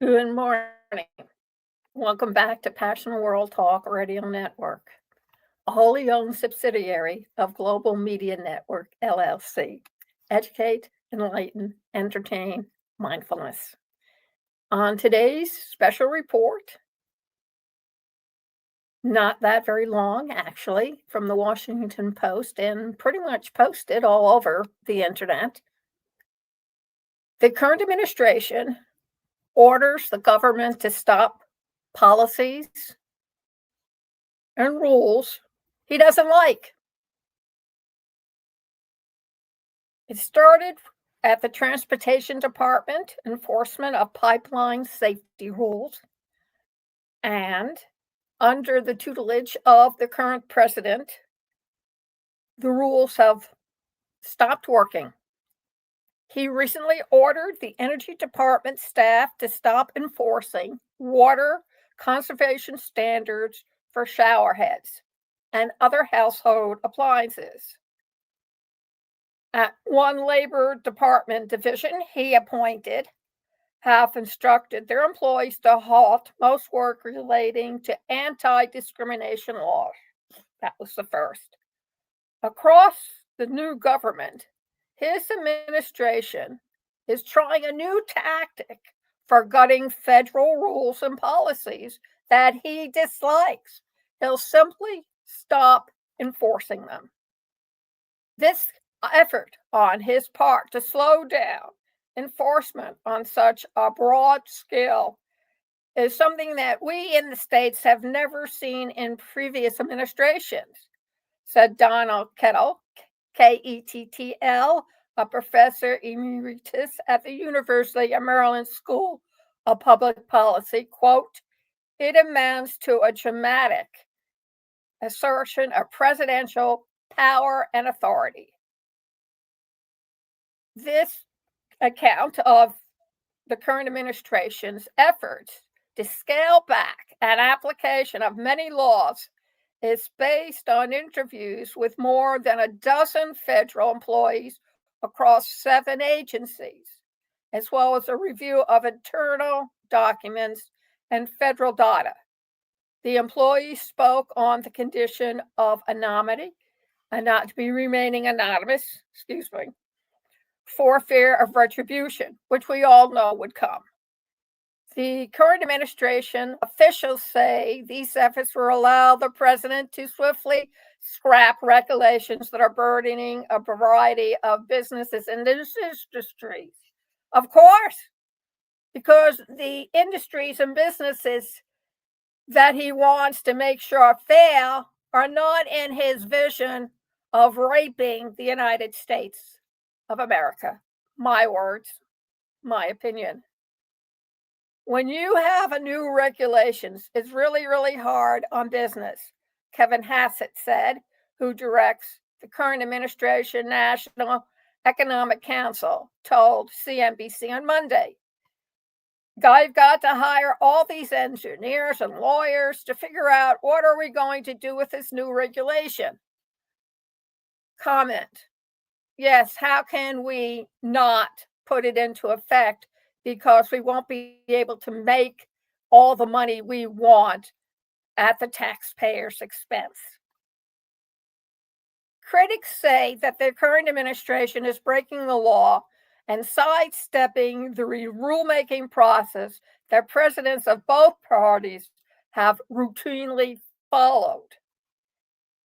Good morning. Welcome back to Passion World Talk Radio Network, a wholly owned subsidiary of Global Media Network, LLC. Educate, enlighten, entertain, mindfulness. On today's special report, not that very long actually, from the Washington Post and pretty much posted all over the internet, the current administration orders the government to stop policies and rules he doesn't like. It started at the Transportation Department enforcement of pipeline safety rules, and under the tutelage of the current president, the rules have stopped working. He recently ordered the Energy Department staff to stop enforcing water conservation standards for shower heads and other household appliances. At one Labor Department division he appointed have instructed their employees to halt most work relating to anti-discrimination laws. That was the first. Across the new government, his administration is trying a new tactic for gutting federal rules and policies that he dislikes. He'll simply stop enforcing them. This effort on his part to slow down enforcement on such a broad scale is something that we in the States have never seen in previous administrations, said Donald Kettle, Kettl, a professor emeritus at the University of Maryland School of Public Policy. Quote, "It amounts to a dramatic assertion of presidential power and authority." This account of the current administration's efforts to scale back an application of many laws is based on interviews with more than a dozen federal employees across 7 agencies, as well as a review of internal documents and federal data. The employees spoke on the condition of anonymity and not to be remaining anonymous, for fear of retribution, which we all know would come. The current administration officials say these efforts will allow the president to swiftly scrap regulations that are burdening a variety of businesses and industries. Of course, because the industries and businesses that he wants to make sure fail are not in his vision of raping the United States of America. My words, my opinion. When you have a new regulations, it's really, really hard on business, Kevin Hassett said, who directs the current administration National Economic Council, told CNBC on Monday. I've got to hire all these engineers and lawyers to figure out what are we going to do with this new regulation. Comment. Yes, how can we not put it into effect because we won't be able to make all the money we want at the taxpayer's expense? Critics say that the current administration is breaking the law and sidestepping the rulemaking process that presidents of both parties have routinely followed.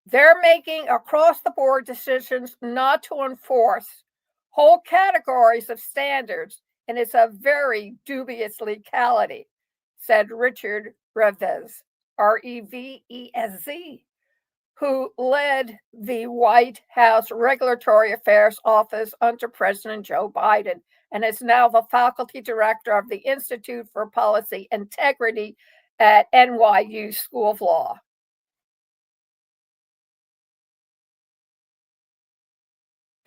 They're making across-the-board decisions not to enforce whole categories of standards, and it's a very dubious legality, said Richard Revesz, Revesz, who led the White House Regulatory Affairs Office under President Joe Biden and is now the faculty director of the Institute for Policy Integrity at NYU School of Law.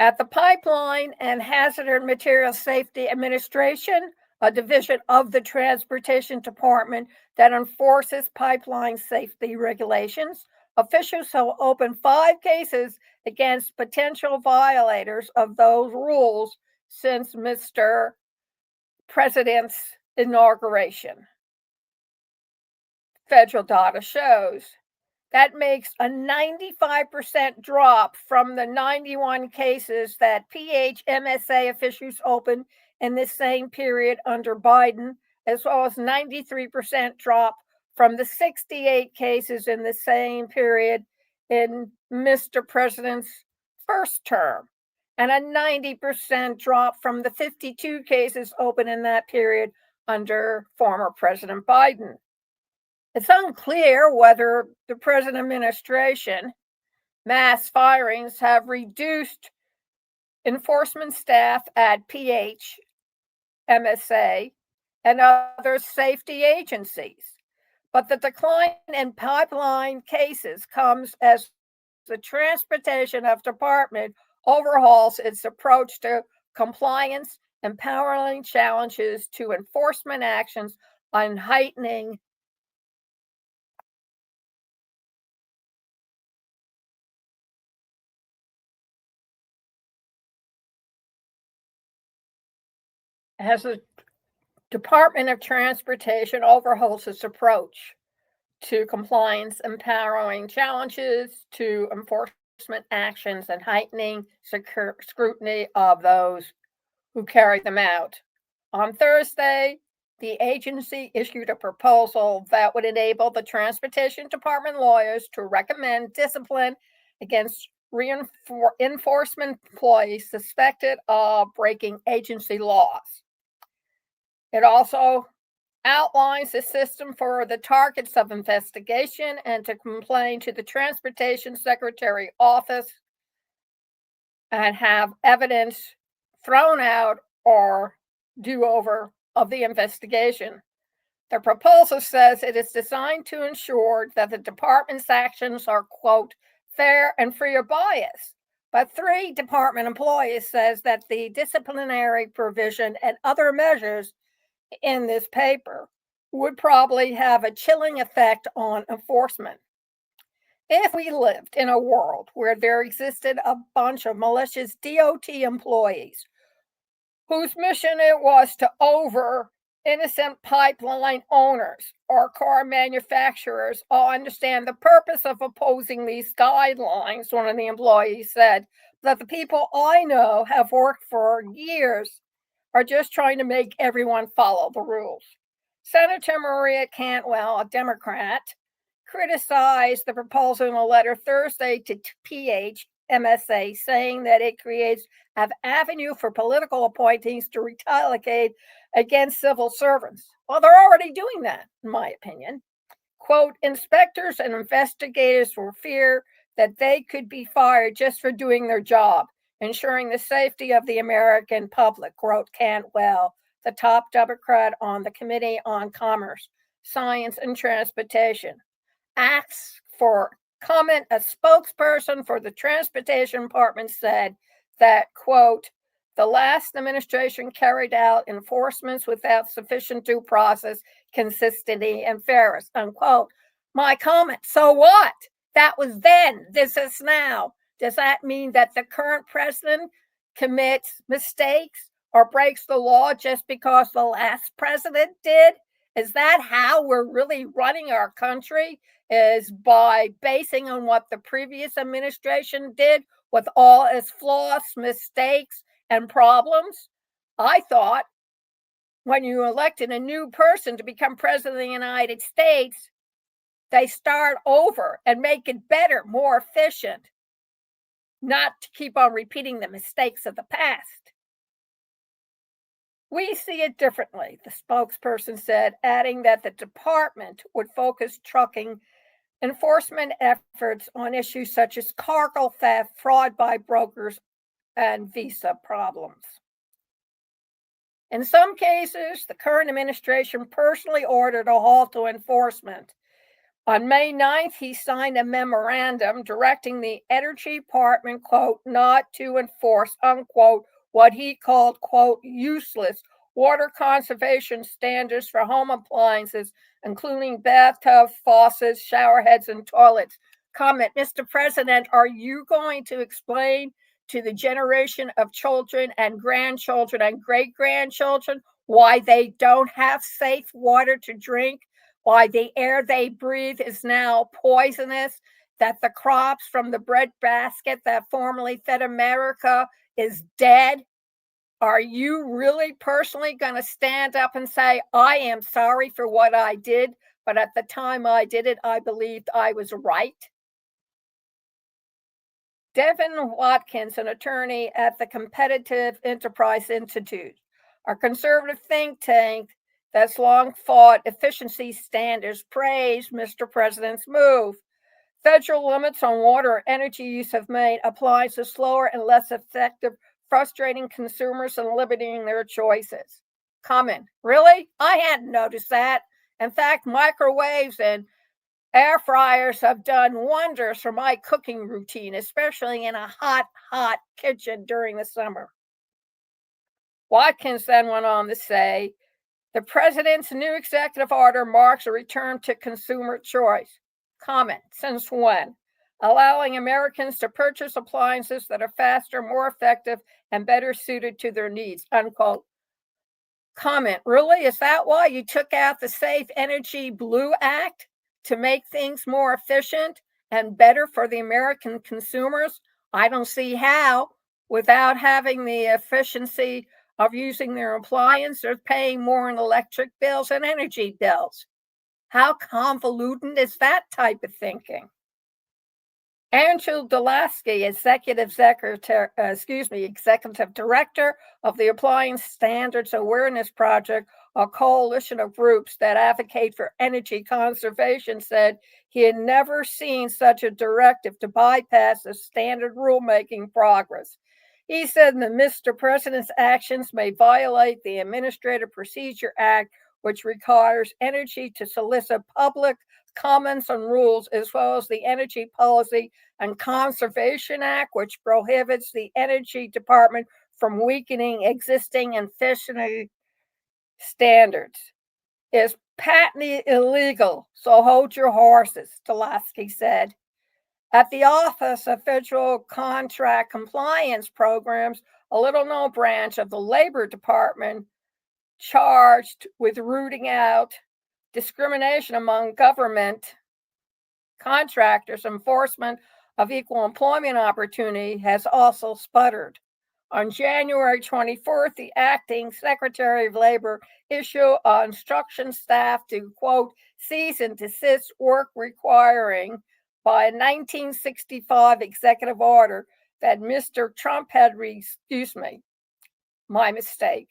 At the Pipeline and Hazardous Materials Safety Administration, a division of the Transportation Department that enforces pipeline safety regulations, officials have opened 5 cases against potential violators of those rules since Mr. President's inauguration. Federal data shows that makes a 95% drop from the 91 cases that PHMSA officials opened in the same period under Biden, as well as 93% drop from the 68 cases in the same period in Mr. President's first term, and a 90% drop from the 52 cases open in that period under former President Biden. It's unclear whether the present administration mass firings have reduced enforcement staff at PHMSA and other safety agencies, but the decline in pipeline cases comes as the transportation of department overhauls its approach to compliance, empowering challenges to enforcement actions on heightening as the Department of Transportation overhauls its approach to compliance, empowering challenges to enforcement actions, and heightening scrutiny of those who carry them out. On Thursday, the agency issued a proposal that would enable the Transportation Department lawyers to recommend discipline against enforcement employees suspected of breaking agency laws. It also outlines a system for the targets of investigation and to complain to the Transportation Secretary Office and have evidence thrown out or do-over of the investigation. The proposal says it is designed to ensure that the department's actions are, quote, fair and free of bias. But 3 department employees says that the disciplinary provision and other measures in this paper would probably have a chilling effect on enforcement. If we lived in a world where there existed a bunch of malicious DOT employees whose mission it was to over innocent pipeline owners or car manufacturers, I'll understand the purpose of opposing these guidelines, one of the employees said, that the people I know have worked for years are just trying to make everyone follow the rules. Senator Maria Cantwell, a Democrat, criticized the proposal in a letter Thursday to PHMSA, saying that it creates an avenue for political appointees to retaliate against civil servants. Well, they're already doing that, in my opinion. Quote, inspectors and investigators will fear that they could be fired just for doing their job, ensuring the safety of the American public, wrote Cantwell, the top Democrat on the Committee on Commerce, Science, and Transportation. Asks for comment, a spokesperson for the Transportation Department said that, quote, the last administration carried out enforcements without sufficient due process, consistency, and fairness, unquote. My comment, so what? That was then, this is now. Does that mean that the current president commits mistakes or breaks the law just because the last president did? Is that how we're really running our country? Is by basing on what the previous administration did with all its flaws, mistakes, and problems? I thought when you elected a new person to become president of the United States, they start over and make it better, more efficient, not to keep on repeating the mistakes of the past. We see it differently, the spokesperson said, adding that the department would focus trucking enforcement efforts on issues such as cargo theft, fraud by brokers, and visa problems. In some cases, the current administration personally ordered a halt to enforcement. On May 9th, he signed a memorandum directing the Energy Department, quote, not to enforce, unquote, what he called, quote, useless water conservation standards for home appliances, including bathtubs, faucets, shower heads, and toilets. Comment, Mr. President, are you going to explain to the generation of children and grandchildren and great-grandchildren why they don't have safe water to drink, why the air they breathe is now poisonous, that the crops from the breadbasket that formerly fed America is dead? Are you really personally going to stand up and say, I am sorry for what I did, but at the time I did it, I believed I was right? Devin Watkins, an attorney at the Competitive Enterprise Institute, a conservative think tank that's long fought efficiency standards, praised Mr. President's move. Federal limits on water or energy use have made appliances slower and less effective, frustrating consumers and limiting their choices. Comment, really? I hadn't noticed that. In fact, microwaves and air fryers have done wonders for my cooking routine, especially in a hot kitchen during the summer. Watkins then went on to say, the president's new executive order marks a return to consumer choice. Comment, since when? Allowing Americans to purchase appliances that are faster, more effective, and better suited to their needs, unquote. Comment, really? Is that why you took out the Safe Energy Blue Act? To make things more efficient and better for the American consumers? I don't see how, without having the efficiency of using their appliance or paying more in electric bills and energy bills. How convoluted is that type of thinking? Andrew Delaski, executive director of the Appliance Standards Awareness Project, a coalition of groups that advocate for energy conservation, said he had never seen such a directive to bypass the standard rulemaking progress. He said that Mr. President's actions may violate the Administrative Procedure Act, which requires energy to solicit public comments on rules, as well as the Energy Policy and Conservation Act, which prohibits the Energy Department from weakening existing efficiency standards. Is patently illegal, so hold your horses, Delaski said. At the Office of Federal Contract Compliance Programs, a little-known branch of the Labor Department charged with rooting out discrimination among government contractors, enforcement of equal employment opportunity has also sputtered. On January 24th, the acting Secretary of Labor issued instruction staff to, quote, cease and desist work requiring by a 1965 executive order that Mr. Trump had, my mistake,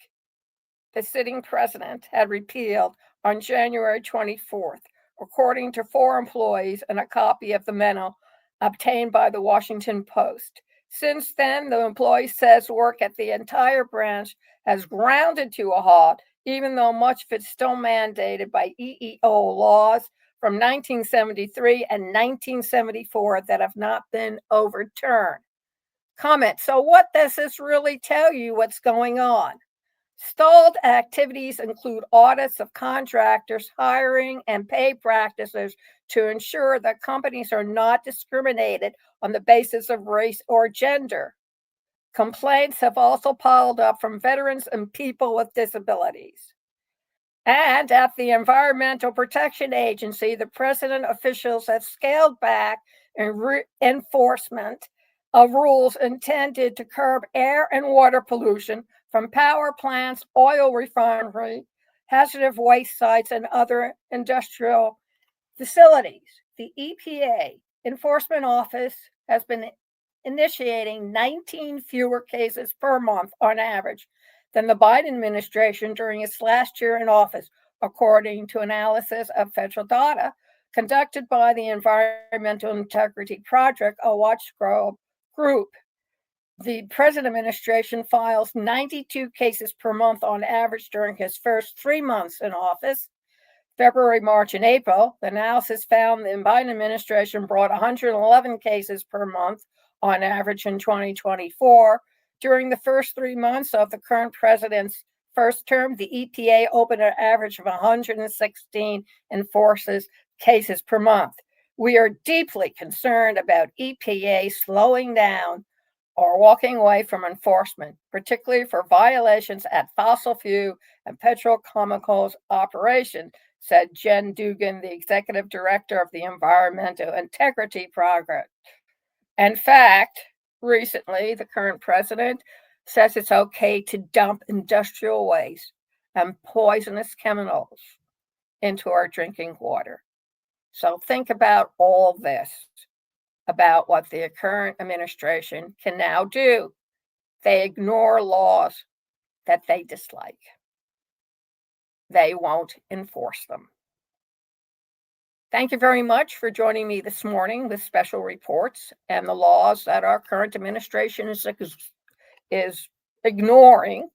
the sitting president had repealed on January 24th, according to 4 employees and a copy of the memo obtained by the Washington Post. Since then, the employee says work at the entire branch has grounded to a halt, even though much of it's still mandated by EEO laws from 1973 and 1974 that have not been overturned. Comment, so what does this really tell you what's going on? Stalled activities include audits of contractors, hiring, and pay practices to ensure that companies are not discriminated on the basis of race or gender. Complaints have also piled up from veterans and people with disabilities. And at the Environmental Protection Agency, the president officials have scaled back enforcement of rules intended to curb air and water pollution from power plants, oil refinery, hazardous waste sites, and other industrial facilities. The EPA Enforcement Office has been initiating 19 fewer cases per month on average than the Biden administration during its last year in office, according to analysis of federal data conducted by the Environmental Integrity Project, a watchdog group. The President administration files 92 cases per month on average during his first 3 months in office. February, March, and April, the analysis found the Biden administration brought 111 cases per month on average in 2024. During the first 3 months of the current president's first term, the EPA opened an average of 116 enforces cases per month. We are deeply concerned about EPA slowing down or walking away from enforcement, particularly for violations at fossil fuel and petrochemicals operations, said Jen Dugan, the executive director of the Environmental Integrity Project. In fact, recently, the current president says it's okay to dump industrial waste and poisonous chemicals into our drinking water. So think about all this, about what the current administration can now do. They ignore laws that they dislike. They won't enforce them. Thank you very much for joining me this morning with special reports and the laws that our current administration is ignoring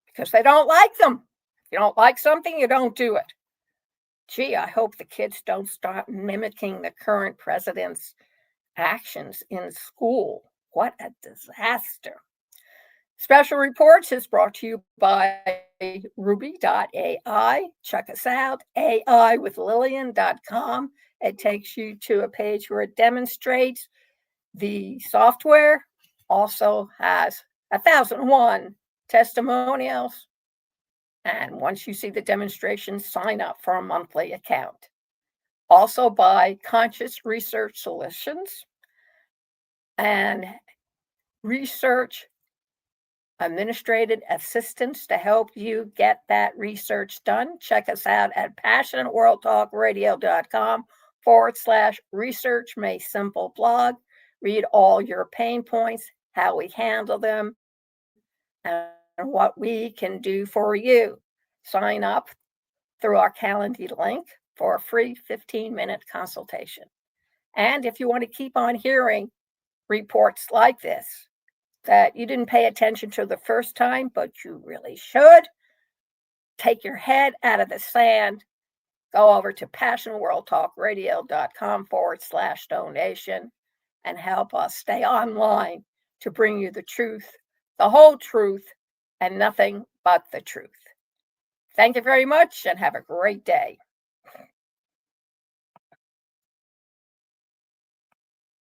because they don't like them. If you don't like something, you don't do it. Gee, I hope the kids don't start mimicking the current president's actions in school. What a disaster. Special Reports is brought to you by Ruby.ai. Check us out, aiwithlillian.com. It takes you to a page where it demonstrates the software. Also has 1,001 testimonials. And once you see the demonstration, sign up for a monthly account. Also by Conscious Research Solutions and research administrative assistance to help you get that research done. Check us out at passionateworldtalkradio.com/research made simple blog. Read all your pain points, how we handle them, and what we can do for you. Sign up through our Calendly link for a free 15-minute consultation. And if you want to keep on hearing reports like this, that you didn't pay attention to the first time, but you really should, take your head out of the sand, go over to passionworldtalkradio.com/donation and help us stay online to bring you the truth, the whole truth, and nothing but the truth. Thank you very much and have a great day.